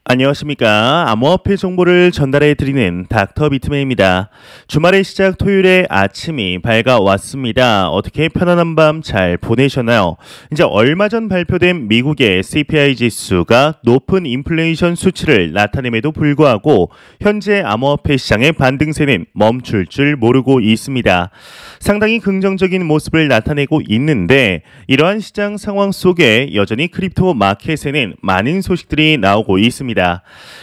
안녕하십니까. 암호화폐 정보를 전달해 드리는 닥터 비트맨입니다. 주말의 시작 토요일의 아침이 밝아왔습니다. 어떻게 편안한 밤 잘 보내셨나요? 이제 얼마 전 발표된 미국의 CPI 지수가 높은 인플레이션 수치를 나타냄에도 불구하고 현재 암호화폐 시장의 반등세는 멈출 줄 모르고 있습니다. 상당히 긍정적인 모습을 나타내고 있는데 이러한 시장 상황 속에 여전히 크립토 마켓에는 많은 소식들이 나오고 있습니다.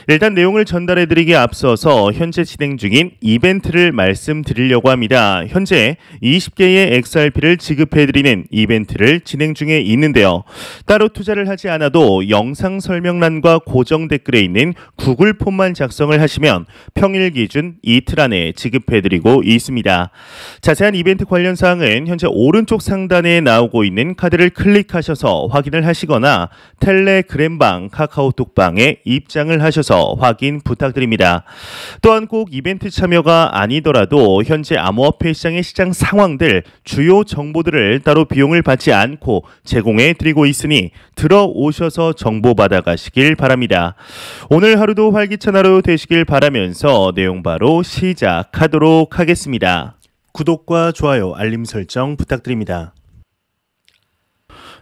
일단 내용을 전달해드리기에 앞서서 현재 진행 중인 이벤트를 말씀드리려고 합니다. 현재 20개의 XRP를 지급해드리는 이벤트를 진행 중에 있는데요. 따로 투자를 하지 않아도 영상 설명란과 고정 댓글에 있는 구글 폼만 작성을 하시면 평일 기준 이틀 안에 지급해드리고 있습니다. 자세한 이벤트 관련 사항은 현재 오른쪽 상단에 나오고 있는 카드를 클릭하셔서 확인을 하시거나 텔레그램방, 카카오톡방에 입장을 하셔서 확인 부탁드립니다. 또한 꼭 이벤트 참여가 아니더라도 현재 암호화폐 시장의 시장 상황들, 주요 정보들을 따로 비용을 받지 않고 제공해 드리고 있으니 들어오셔서 정보 받아가시길 바랍니다. 오늘 하루도 활기찬 하루 되시길 바라면서 내용 바로 시작하도록 하겠습니다. 구독과 좋아요, 알림 설정 부탁드립니다.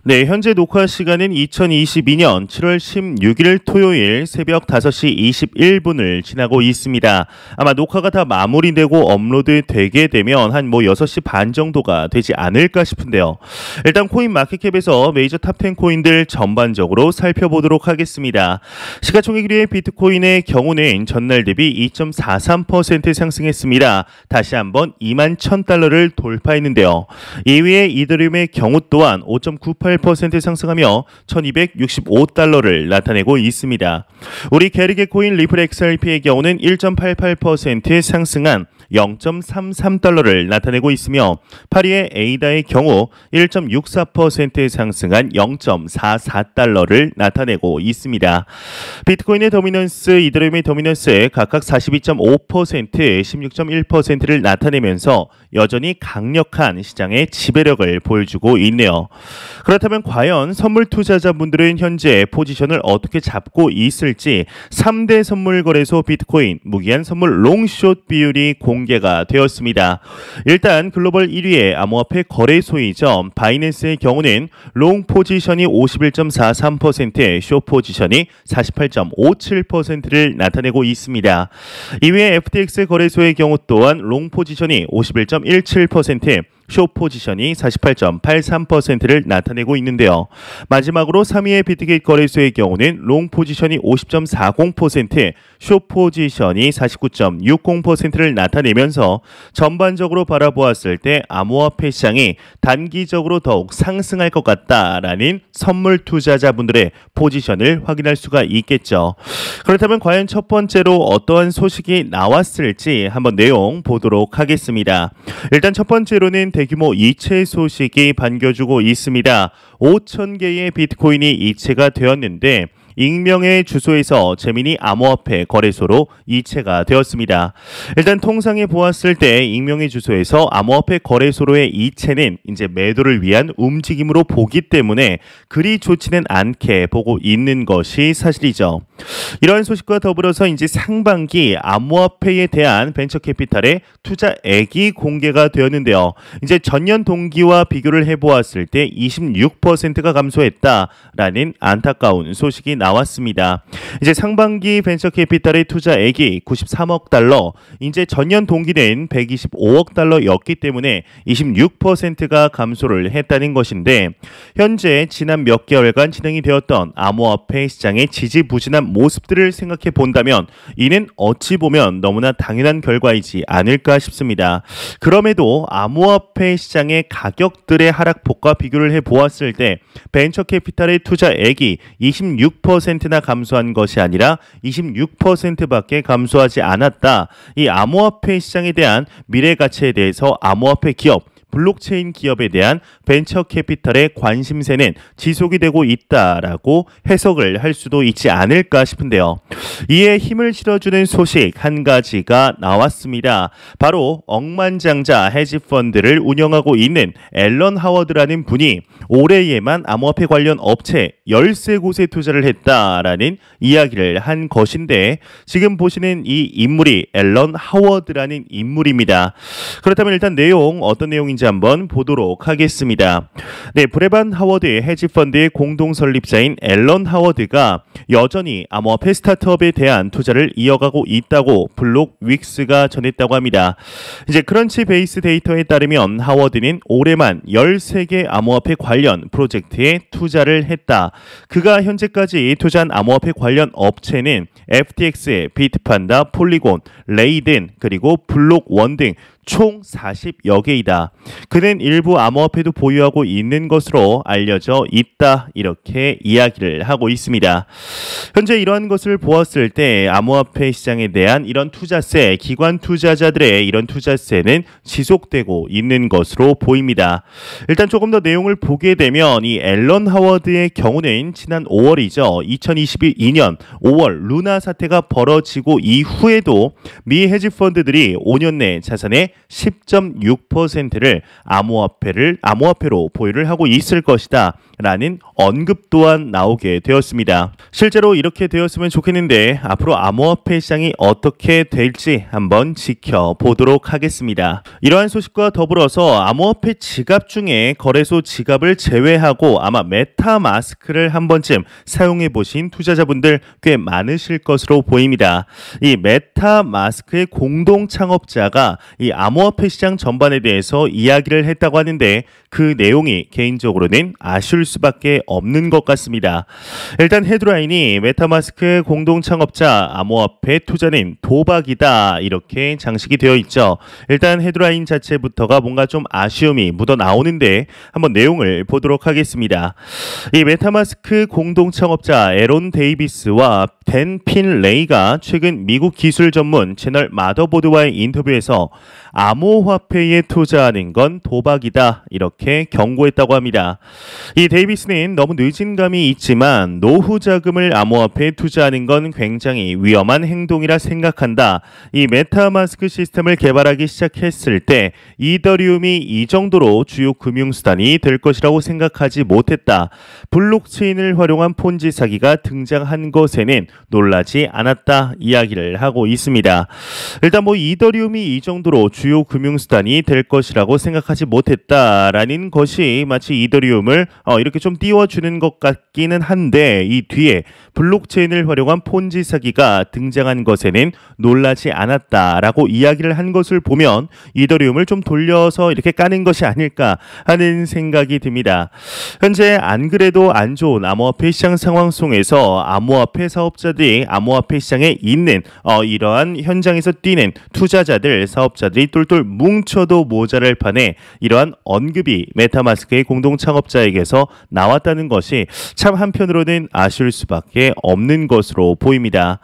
네, 현재 녹화 시간은 2022년 7월 16일 토요일 새벽 5시 21분을 지나고 있습니다. 아마 녹화가 다 마무리되고 업로드 되게 되면 한 6시 반 정도가 되지 않을까 싶은데요. 일단 코인 마켓캡에서 메이저 탑10 코인들 전반적으로 살펴보도록 하겠습니다. 시가총액 1위의 비트코인의 경우는 전날 대비 2.43% 상승했습니다. 다시 한번 21,000달러를 돌파했는데요. 2위의 이더리움의 경우 또한 5.98% 상승하며 1265달러를 나타내고 있습니다. 우리 게르게 코인 리플 XRP의 경우는 1.88% 상승한 0.33달러를 나타내고 있으며 8위의 에이다의 경우 1.64% 상승한 0.44달러를 나타내고 있습니다. 비트코인의 도미넌스, 이더리움의 도미넌스 각각 42.5%, 16.1%를 나타내면서 여전히 강력한 시장의 지배력을 보여주고 있네요. 그렇다면 과연 선물 투자자분들은 현재 포지션을 어떻게 잡고 있을지 3대 선물 거래소 비트코인 무기한 선물 롱숏 비율이 공개가 되었습니다. 일단 글로벌 1위의 암호화폐 거래소이죠. 바이낸스의 경우는 롱 포지션이 51.43%, 숏 포지션이 48.57%를 나타내고 있습니다. 2위의 FTX 거래소의 경우 또한 롱 포지션이 51.17%, 숏 포지션이 48.83%를 나타내고 있는데요. 마지막으로 3위의 비트게이트 거래소의 경우는 롱 포지션이 50.40%, 숏 포지션이 49.60%를 나타내면서 전반적으로 바라보았을 때 암호화폐 시장이 단기적으로 더욱 상승할 것 같다라는 선물 투자자분들의 포지션을 확인할 수가 있겠죠. 그렇다면 과연 첫 번째로 어떠한 소식이 나왔을지 한번 내용 보도록 하겠습니다. 일단 첫 번째로는 대규모 이체 소식이 반겨주고 있습니다. 5,000개의 비트코인이 이체가 되었는데 익명의 주소에서 재민이 암호화폐 거래소로 이체가 되었습니다. 일단 통상에 보았을 때 익명의 주소에서 암호화폐 거래소로의 이체는 이제 매도를 위한 움직임으로 보기 때문에 그리 좋지는 않게 보고 있는 것이 사실이죠. 이러한 소식과 더불어서 이제 상반기 암호화폐에 대한 벤처캐피탈의 투자액이 공개가 되었는데요. 이제 전년 동기와 비교를 해보았을 때 26%가 감소했다라는 안타까운 소식이 나왔습니다. 이제 상반기 벤처캐피탈의 투자액이 93억 달러, 이제 전년 동기는 125억 달러였기 때문에 26%가 감소를 했다는 것인데 현재 지난 몇 개월간 진행이 되었던 암호화폐 시장의 지지부진한 모습들을 생각해 본다면 이는 어찌 보면 너무나 당연한 결과이지 않을까 싶습니다. 그럼에도 암호화폐 시장의 가격들의 하락폭과 비교를 해보았을 때 벤처캐피탈의 투자액이 26%나 감소한 것이 아니라 26%밖에 감소하지 않았다. 이 암호화폐 시장에 대한 미래 가치에 대해서 암호화폐 기업 블록체인 기업에 대한 벤처 캐피탈의 관심세는 지속이 되고 있다라고 해석을 할 수도 있지 않을까 싶은데요. 이에 힘을 실어주는 소식 한 가지가 나왔습니다. 바로 억만장자 헤지펀드를 운영하고 있는 앨런 하워드라는 분이 올해에만 암호화폐 관련 업체 13곳에 투자를 했다라는 이야기를 한 것인데, 지금 보시는 이 인물이 앨런 하워드라는 인물입니다. 그렇다면 일단 내용 어떤 내용인지 한번 보도록 하겠습니다. 네, 브레반 하워드 헤지펀드의 공동 설립자인 앨런 하워드가 여전히 암호화폐 스타트업에 대한 투자를 이어가고 있다고 블록 윅스가 전했다고 합니다. 이제 크런치 베이스 데이터에 따르면 하워드는 올해만 13개 암호화폐 관련 프로젝트에 투자를 했다. 그가 현재까지 투자한 암호화폐 관련 업체는 FTX, 비트판다, 폴리곤, 레이든, 그리고 블록원 등 총 40여 개이다. 그는 일부 암호화폐도 보유하고 있는 것으로 알려져 있다. 이렇게 이야기를 하고 있습니다. 현재 이러한 것을 보았을 때 암호화폐 시장에 대한 이런 투자세, 기관 투자자들의 이런 투자세는 지속되고 있는 것으로 보입니다. 일단 조금 더 내용을 보게 되면 이 앨런 하워드의 경우는 지난 5월이죠. 2022년 5월 루나 사태가 벌어지고 이후에도 미 헤지펀드들이 5년 내 자산의 10.6%를 암호화폐로 보유를 하고 있을 것이다 라는 언급 또한 나오게 되었습니다. 실제로 이렇게 되었으면 좋겠는데 앞으로 암호화폐 시장이 어떻게 될지 한번 지켜보도록 하겠습니다. 이러한 소식과 더불어서 암호화폐 지갑 중에 거래소 지갑을 제외하고 아마 메타마스크를 한 번쯤 사용해 보신 투자자분들 꽤 많으실 것으로 보입니다. 이 메타마스크의 공동 창업자가 이 암호화폐 시장 전반에 대해서 이야기를 했다고 하는데, 그 내용이 개인적으로는 아쉬울 수밖에 없는 것 같습니다. 일단 헤드라인이 메타마스크의 공동 창업자 암호화폐 투자는 도박이다 이렇게 장식이 되어 있죠. 일단 헤드라인 자체부터가 뭔가 좀 아쉬움이 묻어 나오는데 한번 내용을 보도록 하겠습니다. 이 메타마스크 공동 창업자 에론 데이비스와 댄 핀레이가 최근 미국 기술 전문 채널 마더보드와의 인터뷰에서 암호화폐에 투자하는 건 도박이다 이렇게 경고했다고 합니다. 이 데이비스는 너무 늦은 감이 있지만 노후 자금을 암호화폐에 투자하는 건 굉장히 위험한 행동이라 생각한다. 이 메타마스크 시스템을 개발하기 시작했을 때 이더리움이 이 정도로 주요 금융수단이 될 것이라고 생각하지 못했다. 블록체인을 활용한 폰지 사기가 등장한 것에는 놀라지 않았다 이야기를 하고 있습니다. 일단 이더리움이 이 정도로 주요 금융수단이 될 것이라고 생각하지 못했다라는 것이 마치 이더리움을 이렇게 좀 띄워주는 것 같기는 한데, 이 뒤에 블록체인을 활용한 폰지 사기가 등장한 것에는 놀라지 않았다라고 이야기를 한 것을 보면 이더리움을 좀 돌려서 이렇게 까는 것이 아닐까 하는 생각이 듭니다. 현재 안 그래도 안 좋은 암호화폐 시장 상황 속에서 암호화폐 사업자들이 암호화폐 시장에 있는 이러한 현장에서 뛰는 투자자들, 사업자들이 똘똘 뭉쳐도 모자랄 판에 이러한 언급이 메타마스크의 공동 창업자에게서 나왔다는 것이 참 한편으로는 아쉬울 수밖에 없는 것으로 보입니다.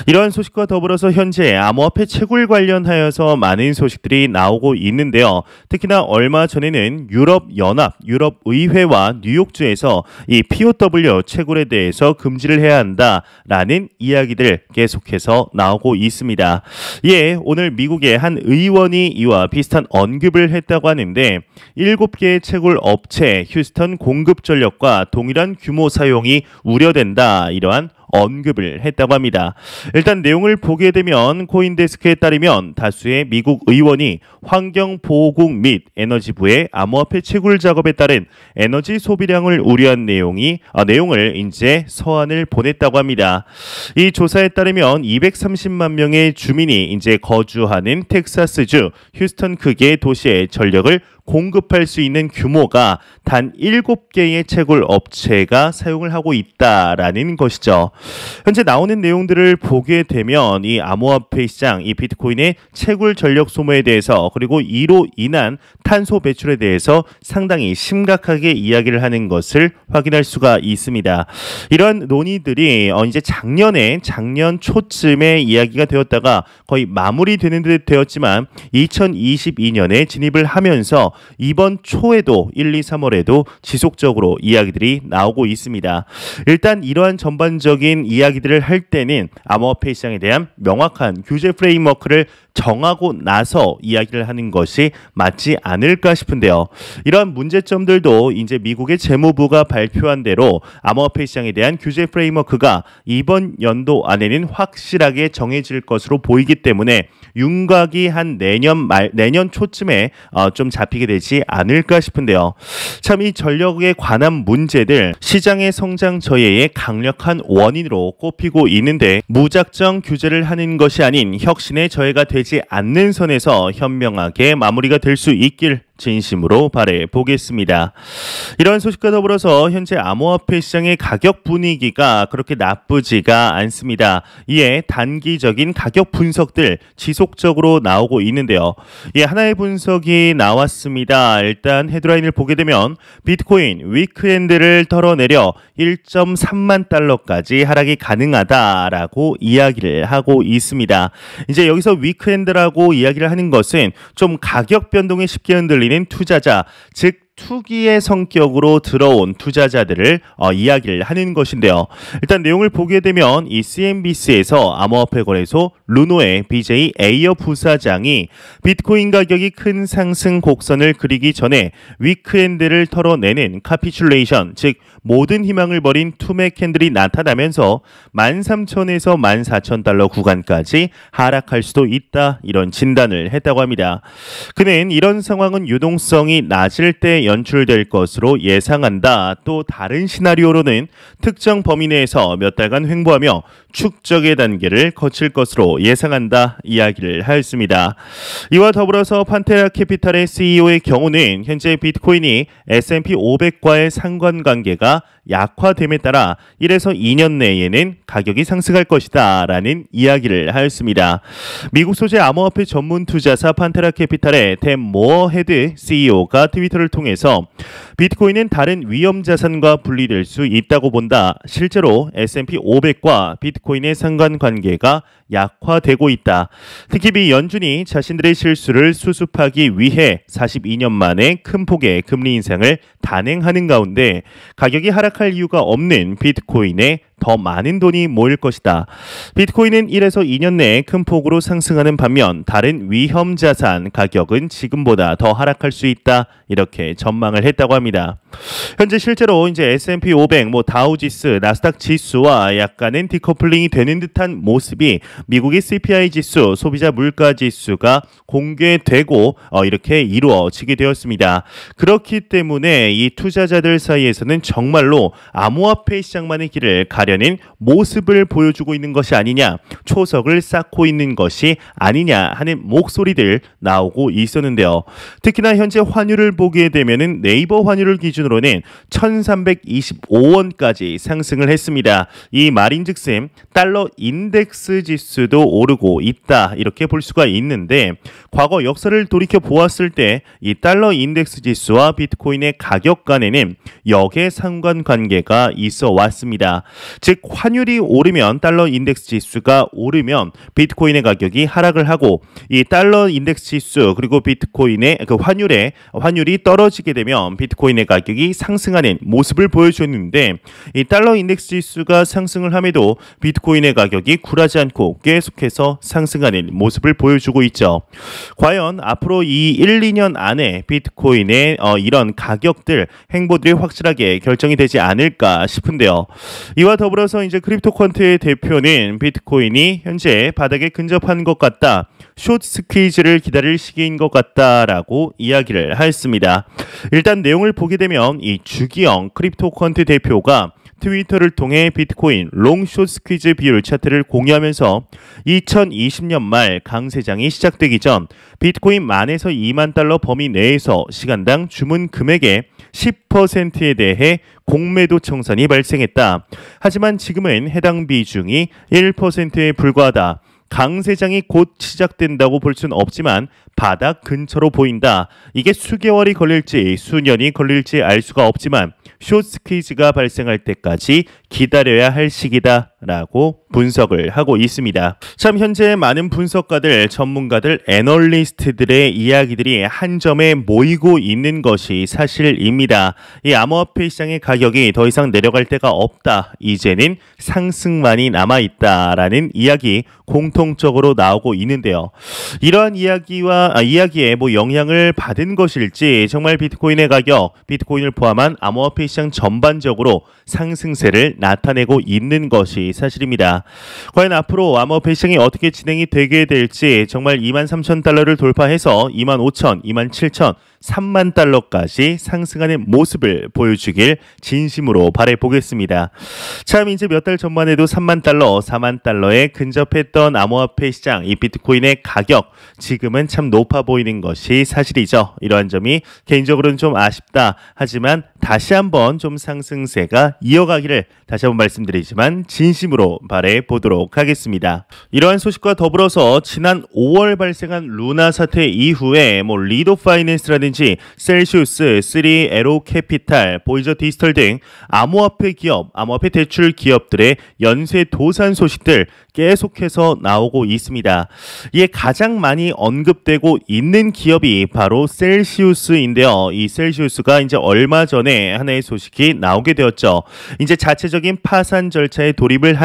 이러한 소식과 더불어서 현재 암호화폐 채굴 관련하여서 많은 소식들이 나오고 있는데요. 특히나 얼마 전에는 유럽연합, 유럽의회와 뉴욕주에서 이 POW 채굴에 대해서 금지를 해야 한다라는 이야기들 계속해서 나오고 있습니다. 예, 오늘 미국의 한 의원이 이와 비슷한 언급을 했다고 하는데, 7개의 채굴 업체 휴스턴 공급 전력과 동일한 규모 사용이 우려된다 이러한 언급을 했다고 합니다. 일단 내용을 보게 되면 코인데스크에 따르면 다수의 미국 의원이 환경보호국 및 에너지부의 암호화폐 채굴 작업에 따른 에너지 소비량을 우려한 내용을 이제 서한을 보냈다고 합니다. 이 조사에 따르면 230만 명의 주민이 이제 거주하는 텍사스주 휴스턴 크기의 도시의 전력을 공급할 수 있는 규모가 단 7개의 채굴 업체가 사용을 하고 있다라는 것이죠. 현재 나오는 내용들을 보게 되면 이 암호화폐 시장, 이 비트코인의 채굴 전력 소모에 대해서, 그리고 이로 인한 탄소 배출에 대해서 상당히 심각하게 이야기를 하는 것을 확인할 수가 있습니다. 이런 논의들이 이제 작년 초쯤에 이야기가 되었다가 거의 마무리되는 듯 되었지만 2022년에 진입을 하면서 하면서 이번 초에도 1, 2, 3월에도 지속적으로 이야기들이 나오고 있습니다. 일단 이러한 전반적인 이야기들을 할 때는 암호화폐 시장에 대한 명확한 규제 프레임워크를 정하고 나서 이야기를 하는 것이 맞지 않을까 싶은데요. 이러한 문제점들도 이제 미국의 재무부가 발표한 대로 암호화폐 시장에 대한 규제 프레임워크가 이번 연도 안에는 확실하게 정해질 것으로 보이기 때문에 윤곽이 한 내년 초쯤에 좀 잡히게 되지 않을까 싶은데요. 참 이 전력에 관한 문제들 시장의 성장 저해의 강력한 원인으로 꼽히고 있는데 무작정 규제를 하는 것이 아닌 혁신의 저해가 되지 않는 선에서 현명하게 마무리가 될 수 있길 진심으로 바래 보겠습니다. 이런 소식과 더불어서 현재 암호화폐 시장의 가격 분위기가 그렇게 나쁘지가 않습니다. 이에 단기적인 가격 분석들 지속적으로 나오고 있는데요. 하나의 분석이 나왔습니다. 일단 헤드라인을 보게 되면 비트코인 위크엔드를 털어내려 1.3만 달러까지 하락이 가능하다라고 이야기를 하고 있습니다. 이제 여기서 위크엔드라고 이야기를 하는 것은 좀 가격 변동에 쉽게 흔들리는 투자자, 즉 투기의 성격으로 들어온 투자자들을 이야기를 하는 것인데요. 일단 내용을 보게 되면 이 CNBC에서 암호화폐 거래소 루노의 BJ 에이어 부사장이 비트코인 가격이 큰 상승 곡선을 그리기 전에 위크엔드를 털어내는 카피출레이션, 즉 모든 희망을 버린 투매 캔들이 나타나면서 13,000에서 14,000달러 구간까지 하락할 수도 있다, 이런 진단을 했다고 합니다. 그는 이런 상황은 유동성이 낮을 때 연출될 것으로 예상한다. 또 다른 시나리오로는 특정 범위 내에서 몇 달간 횡보하며 축적의 단계를 거칠 것으로 예상한다, 이야기를 하였습니다. 이와 더불어서 판테라 캐피탈의 CEO의 경우는 현재 비트코인이 S&P 500과의 상관관계가 약화됨에 따라 1에서 2년 내에는 가격이 상승할 것이다 라는 이야기를 하였습니다. 미국 소재 암호화폐 전문 투자사 판테라 캐피탈의 댐 모어 헤드 CEO가 트위터를 통해서 비트코인은 다른 위험자산과 분리될 수 있다고 본다. 실제로 S&P 500과 비트코인의 상관관계가 약화되고 있다. 특히 미 연준이 자신들의 실수를 수습하기 위해 42년 만에 큰 폭의 금리 인상을 단행하는 가운데 가격이 하락할 이유가 없는 비트코인에 더 많은 돈이 모일 것이다. 비트코인은 1에서 2년 내에 큰 폭으로 상승하는 반면 다른 위험 자산 가격은 지금보다 더 하락할 수 있다, 이렇게 전망을 했다고 합니다. 현재 실제로 이제 S&P 500, 다우지수, 나스닥 지수와 약간은 디커플링이 되는 듯한 모습이 미국의 CPI 지수, 소비자 물가 지수가 공개되고 이렇게 이루어지게 되었습니다. 그렇기 때문에 이 투자자들 사이에서는 정말로 암호화폐 시장만의 길을 가려는 모습을 보여주고 있는 것이 아니냐, 초석을 쌓고 있는 것이 아니냐 하는 목소리들 나오고 있었는데요. 특히나 현재 환율을 보게 되면은 네이버 환율을 기준으로는 1325원까지 상승을 했습니다. 이 말인즉슨 달러 인덱스 지수도 오르고 있다, 이렇게 볼 수가 있는데 과거 역사를 돌이켜 보았을 때 이 달러 인덱스 지수와 비트코인의 가격 간에는 역의 상관관계가 있어 왔습니다. 즉 환율이 오르면 달러 인덱스 지수가 오르면 비트코인의 가격이 하락을 하고 이 달러 인덱스 지수 그리고 비트코인의 환율이 떨어지게 되면 비트코인의 가격이 상승하는 모습을 보여줬는데 이 달러 인덱스 지수가 상승을 함에도 비트코인의 가격이 굴하지 않고 계속해서 상승하는 모습을 보여주고 있죠. 과연 앞으로 이 1, 2년 안에 비트코인의 이런 가격들 행보들이 확실하게 결정이 되지 않을까 싶은데요. 이와 더불어서 이제 크립토컨트의 대표는 비트코인이 현재 바닥에 근접한 것 같다, 숏 스퀴즈를 기다릴 시기인 것 같다라고 이야기를 하였습니다. 일단 내용을 보게 되면 이 주기영 크립토컨트 대표가 트위터를 통해 비트코인 롱숏 스퀴즈 비율 차트를 공유하면서 2020년 말 강세장이 시작되기 전 비트코인 10,000에서 2만 달러 범위 내에서 시간당 주문 금액의 10%에 대해 공매도 청산이 발생했다. 하지만 지금은 해당 비중이 1%에 불과하다. 강세장이 곧 시작된다고 볼 수는 없지만 바닥 근처로 보인다. 이게 수개월이 걸릴지 수년이 걸릴지 알 수가 없지만 숏 스퀴즈가 발생할 때까지 기다려야 할 시기다, 라고 분석을 하고 있습니다. 참 현재 많은 분석가들, 전문가들, 애널리스트들의 이야기들이 한 점에 모이고 있는 것이 사실입니다. 이 암호화폐 시장의 가격이 더 이상 내려갈 데가 없다. 이제는 상승만이 남아있다라는 이야기 공통적으로 나오고 있는데요. 이러한 이야기에 영향을 받은 것일지 정말 비트코인의 가격, 비트코인을 포함한 암호화폐 시장 전반적으로 상승세를 나타내고 있는 것이 사실입니다. 과연 앞으로 암호화폐 시장이 어떻게 진행이 되게 될지 정말 23,000달러를 돌파해서 25,000, 27,000, 3만 달러까지 상승하는 모습을 보여주길 진심으로 바라보겠습니다. 참 이제 몇 달 전만 해도 3만 달러, 4만 달러에 근접했던 암호화폐 시장, 이 비트코인의 가격 지금은 참 높아 보이는 것이 사실이죠. 이러한 점이 개인적으로는 좀 아쉽다. 하지만 다시 한번 좀 상승세가 이어가기를 다시 한번 말씀드리지만 진심으로 바라보도록 하겠습니다. 이러한 소식과 더불어서 지난 5월 발생한 루나 사태 이후에 리도 파이낸스라든지 셀시우스, 3 에로 캐피탈, 보이저 디지털 등 암호화폐 기업, 암호화폐 대출 기업들의 연쇄 도산 소식들 계속해서 나오고 있습니다. 이에 가장 많이 언급되고 있는 기업이 바로 셀시우스인데요. 이 셀시우스가 이제 얼마 전에 하나의 소식이 나오게 되었죠. 이제 자체적인 파산 절차에 돌입을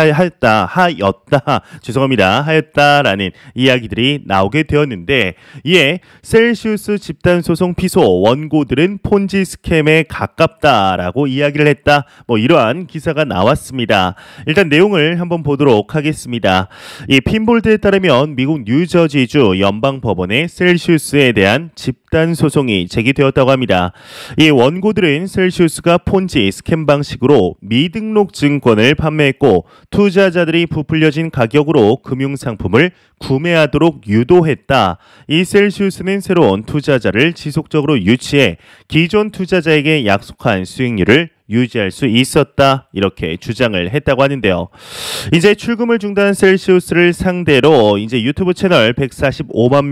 하였다라는 이야기들이 나오게 되었는데, 이에 셀시우스 집단 소송 피소, 원고들은 폰지 스캠에 가깝다라고 이야기를 했다. 이러한 기사가 나왔습니다. 일단 내용을 한번 보도록 하겠습니다. 이 핀볼드에 따르면 미국 뉴저지주 연방법원에 셀시우스에 대한 집단 소송이 제기되었다고 합니다. 이 원고들은 셀시우스가 폰지 스캠 방식으로 미등록 증권을 판매했고 투자자들이 부풀려진 가격으로 금융상품을 구매하도록 유도했다. 이 셀시우스는 새로운 투자자를 지속적으로 유치해 기존 투자자에게 약속한 수익률을 유지할 수 있었다. 이렇게 주장을 했다고 하는데요. 이제 출금을 중단한 셀시우스를 상대로 이제 유튜브 채널 145만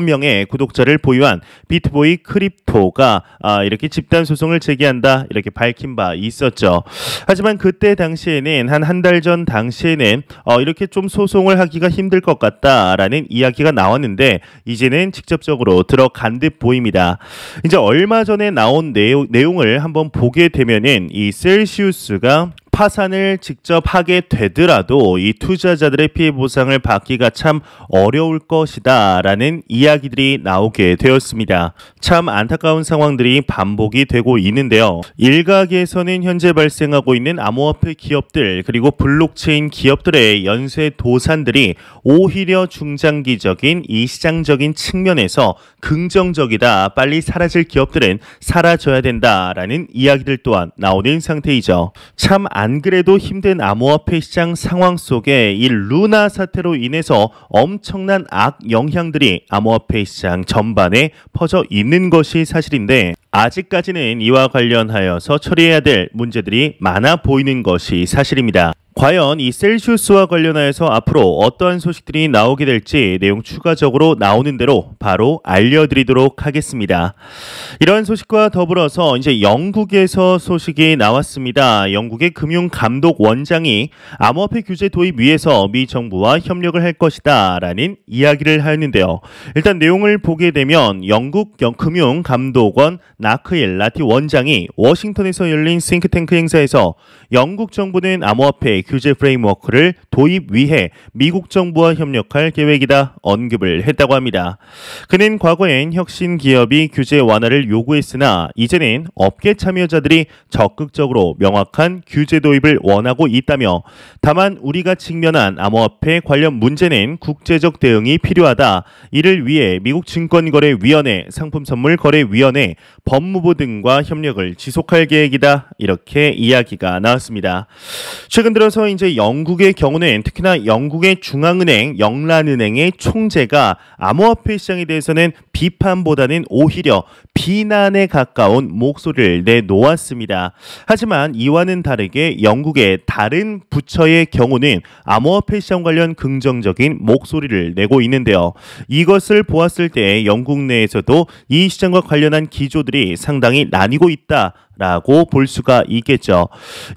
명의 구독자를 보유한 비트보이 크립토가 이렇게 집단 소송을 제기한다. 이렇게 밝힌 바 있었죠. 하지만 그때 당시에는 한 달 전 당시에는 이렇게 좀 소송을 하기가 힘들 것 같다라는 이야기가 나왔는데 이제는 직접적으로 들어간 듯 보입니다. 이제 얼마 전에 나온 내용을 한번 보게 되면은 이 셀시우스가 파산을 직접 하게 되더라도 이 투자자들의 피해 보상을 받기가 참 어려울 것이다 라는 이야기들이 나오게 되었습니다. 참 안타까운 상황들이 반복이 되고 있는데요. 일각에서는 현재 발생하고 있는 암호화폐 기업들 그리고 블록체인 기업들의 연쇄 도산들이 오히려 중장기적인 이 시장적인 측면에서 긍정적이다. 빨리 사라질 기업들은 사라져야 된다라는 이야기들 또한 나오는 상태이죠. 참 안 그래도 힘든 암호화폐 시장 상황 속에 이 루나 사태로 인해서 엄청난 악 영향들이 암호화폐 시장 전반에 퍼져 있는 것이 사실인데 아직까지는 이와 관련하여서 처리해야 될 문제들이 많아 보이는 것이 사실입니다. 과연 이 셀시우스와 관련하여서 앞으로 어떠한 소식들이 나오게 될지 내용 추가적으로 나오는 대로 바로 알려드리도록 하겠습니다. 이러한 소식과 더불어서 이제 영국에서 소식이 나왔습니다. 영국의 금융감독원장이 암호화폐 규제 도입 위해서 미 정부와 협력을 할 것이다 라는 이야기를 하였는데요. 일단 내용을 보게 되면 영국 금융감독원 나크일 라티 원장이 워싱턴에서 열린 싱크탱크 행사에서 영국 정부는 암호화폐 규제 프레임워크를 도입 위해 미국 정부와 협력할 계획이다 언급을 했다고 합니다. 그는 과거엔 혁신 기업이 규제 완화를 요구했으나 이제는 업계 참여자들이 적극적으로 명확한 규제 도입을 원하고 있다며 다만 우리가 직면한 암호화폐 관련 문제는 국제적 대응이 필요하다. 이를 위해 미국 증권거래위원회, 상품선물거래위원회, 법무부 등과 협력을 지속할 계획이다. 이렇게 이야기가 나왔습니다. 최근 들어서 이제 영국의 경우는 특히나 영국의 중앙은행 영란은행의 총재가 암호화폐 시장에 대해서는 비판보다는 오히려 비난에 가까운 목소리를 내놓았습니다. 하지만 이와는 다르게 영국의 다른 부처의 경우는 암호화폐 시장 관련 긍정적인 목소리를 내고 있는데요. 이것을 보았을 때 영국 내에서도 이 시장과 관련한 기조들이 투자자분들이 상당히 나뉘고 있다라고 볼 수가 있겠죠.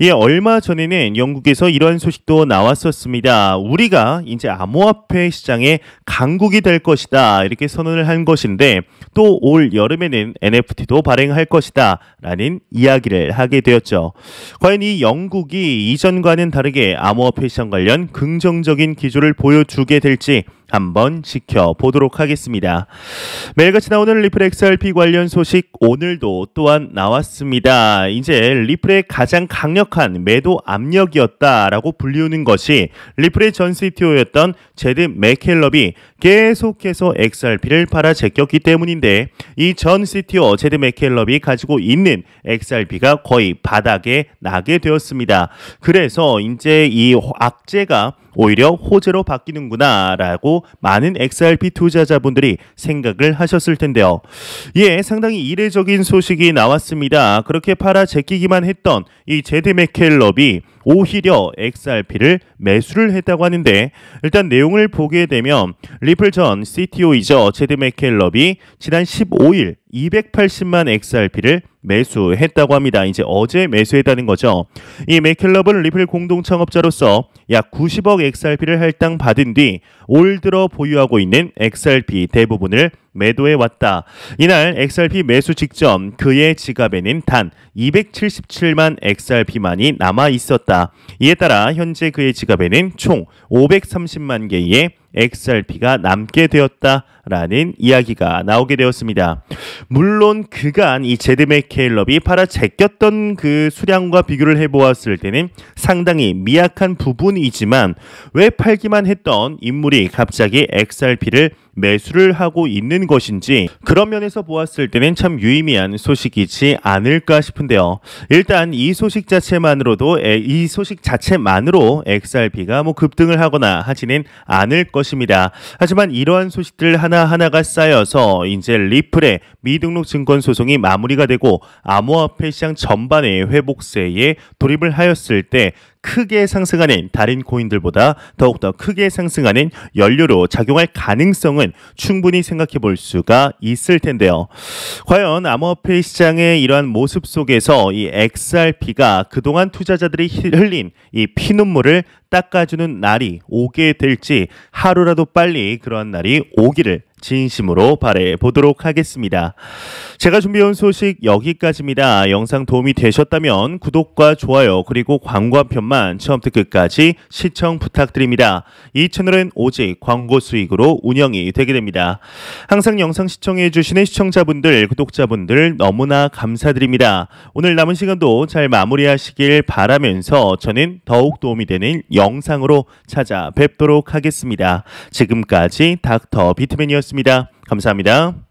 예, 얼마 전에는 영국에서 이러한 소식도 나왔었습니다. 우리가 이제 암호화폐 시장의 강국이 될 것이다 이렇게 선언을 한 것인데 또 올 여름에는 NFT도 발행할 것이다 라는 이야기를 하게 되었죠. 과연 이 영국이 이전과는 다르게 암호화폐 시장 관련 긍정적인 기조를 보여주게 될지 한번 지켜보도록 하겠습니다. 매일같이 나오는 리플 XRP 관련 소식 오늘도 또한 나왔습니다. 이제 리플의 가장 강력한 매도 압력이었다라고 불리우는 것이 리플의 전 CTO였던 제드 맥켈럽이 계속해서 XRP를 팔아 제꼈기 때문인데 이 전 CTO 제드 맥켈럽이 가지고 있는 XRP가 거의 바닥에 나게 되었습니다. 그래서 이제 이 악재가 오히려 호재로 바뀌는구나 라고 많은 XRP 투자자분들이 생각을 하셨을 텐데요. 예, 상당히 이례적인 소식이 나왔습니다. 그렇게 팔아 제끼기만 했던 이 제드 맥켈럽이 오히려 XRP를 매수를 했다고 하는데 일단 내용을 보게 되면 리플 전 CTO이죠. 제드 맥켈럽이 지난 15일 280만 XRP를 매수했다고 합니다. 이제 어제 매수했다는 거죠. 이 맥켈럽은 리플 공동 창업자로서 약 90억 XRP를 할당 받은 뒤 올 들어 보유하고 있는 XRP 대부분을 매도해 왔다. 이날 XRP 매수 직전 그의 지갑에는 단 277만 XRP만이 남아 있었다. 이에 따라 현재 그의 지갑에는 총 530만 개의 XRP가 남게 되었다라는 이야기가 나오게 되었습니다. 물론 그간 이 제드 맥켈럽이 팔아 제꼈던 그 수량과 비교를 해보았을 때는 상당히 미약한 부분이지만 왜 팔기만 했던 인물이 갑자기 XRP를 매수를 하고 있는 것인지 그런 면에서 보았을 때는 참 유의미한 소식이지 않을까 싶은데요. 일단 이 소식 자체만으로 XRP가 뭐 급등을 하거나 하지는 않을 것입니다. 하지만 이러한 소식들 하나하나가 쌓여서 이제 리플의 미등록 증권 소송이 마무리가 되고 암호화폐 시장 전반의 회복세에 돌입을 하였을 때 크게 상승하는 다른 코인들보다 더욱더 크게 상승하는 연료로 작용할 가능성은 충분히 생각해 볼 수가 있을 텐데요. 과연 암호화폐 시장의 이러한 모습 속에서 이 XRP가 그동안 투자자들이 흘린 이 피눈물을 닦아주는 날이 오게 될지 하루라도 빨리 그러한 날이 오기를 진심으로 바라보도록 하겠습니다. 제가 준비해온 소식 여기까지입니다. 영상 도움이 되셨다면 구독과 좋아요 그리고 광고 한 편만 처음부터 끝까지 시청 부탁드립니다. 이 채널은 오직 광고 수익으로 운영이 되게 됩니다. 항상 영상 시청해 주시는 시청자분들, 구독자분들 너무나 감사드립니다. 오늘 남은 시간도 잘 마무리하시길 바라면서 저는 더욱 도움이 되는 영상으로 찾아뵙도록 하겠습니다. 지금까지 닥터 비트맨이었습니다. 감사합니다.